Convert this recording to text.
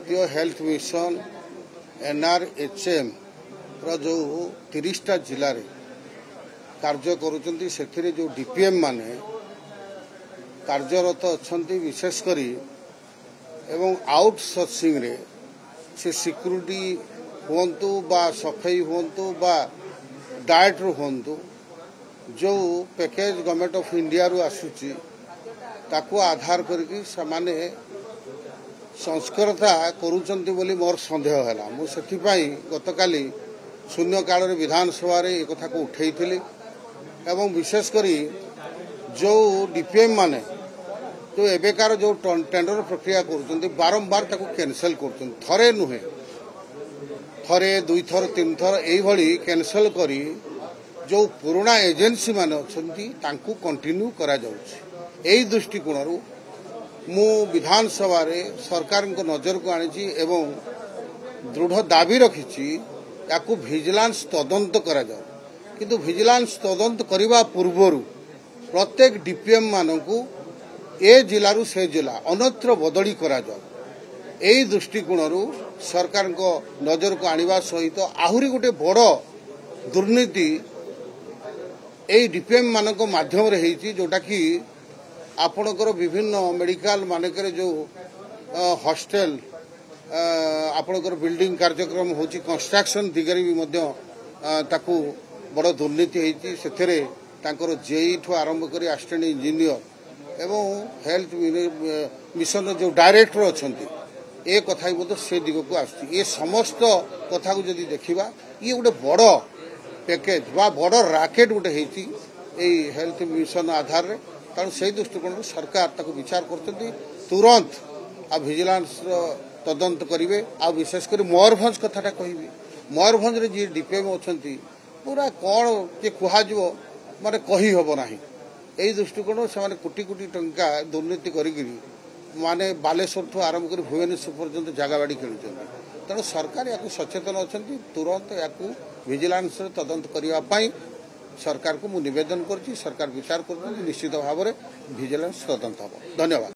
ଜାତୀୟ health mission NRHM जो 30टा जिले कार्य करुँच से जो DPM माने कार्यरत अच्छा विशेषकर एवं आउटसोर्सिंग रे से सिक्यूरिटी हुंतु बा सफाई हुंतु बा डाएट रू हुंतु जो पैकेज गवर्नमेंट ऑफ इंडिया रू आसुची ताकू आधार करके समाने संस्कारता करूचंती बोली मोर संदेह हैला मु सेथिपाई गतकाली शून्यकाल विधानसभा रे एक कथा को उठेइथिली एवं विशेषकर जो DPM माने जो एबेकार जो टेंडर प्रक्रिया करुचंती बारंबार ताकू कैंसिल करुचंती थरे नुहे थरे दुई थर तीन थर एई भली कैंसिल करी जो पुराना एजेंसी माने अछंती तांकू कंटिन्यू करा जाउछि एई दृष्टिकोणरू मु विधानसभा रे सरकार को नजर को आनी एवं दृढ़ दाबी रखी याकू विजिलेंस तदंत करा जाउ किंतु विजिलेंस तदंत करबा पूर्वरु प्रत्येक DPM मानकू ए जिलू से जिला अन्यत्र बदली करा जाउ एई दृष्टिकोणरू सरकार को नजर को आनिबा सहित आहुरी गोटे बड़ दुर्नीति एई DPM मानक माध्यम रे हेची जोटा कि आपणकर विभिन्न मेडिकल मानकर जो हॉस्टल आपणकर बिल्डिंग कार्यक्रम होची कंस्ट्रक्शन दिगरी भी मध्य ताकू बड़ दुर्नीति हेची सेथरे तांकर जेई ठो आरंभ करी असिस्टेंट इंजीनियर एवं हेल्थ मिशन जो डायरेक्टर अछंती ए कथा बोध से दिग को आसुची ए समस्त कथा को जदि देखिबा ये गोटे बड़ पैकेज बा बड़ राकेट गोटे हेची ए हेल्थ मिशन आधार रे कारण से दृष्टिकोण सरकार ताको विचार करते तुरंत आ विजिलेंस तदंत करेंगे आ विशेषकर मयूरभंज कथाटा कहि मयूरभंज रे जी DPM अछंती पूरा कौन जे कुहाजो माने कही हबो नाही एई दृष्टिकोण से कोटी कोटी टंका दुर्नीति करिगिरी माने बालेश्वर ठू आरंभ कर भुवनेश्वर पर्यंत जगह बाड़ी किणुचंती तेणु सरकार याकू सचेतन अछंती तुरंत याकू विजिलेंस तदंत करिवा पाई सरकार को मु निवेदन करछि सरकार विचार कर निश्चित भाव में विजिलेंस तदंत हम धन्यवाद।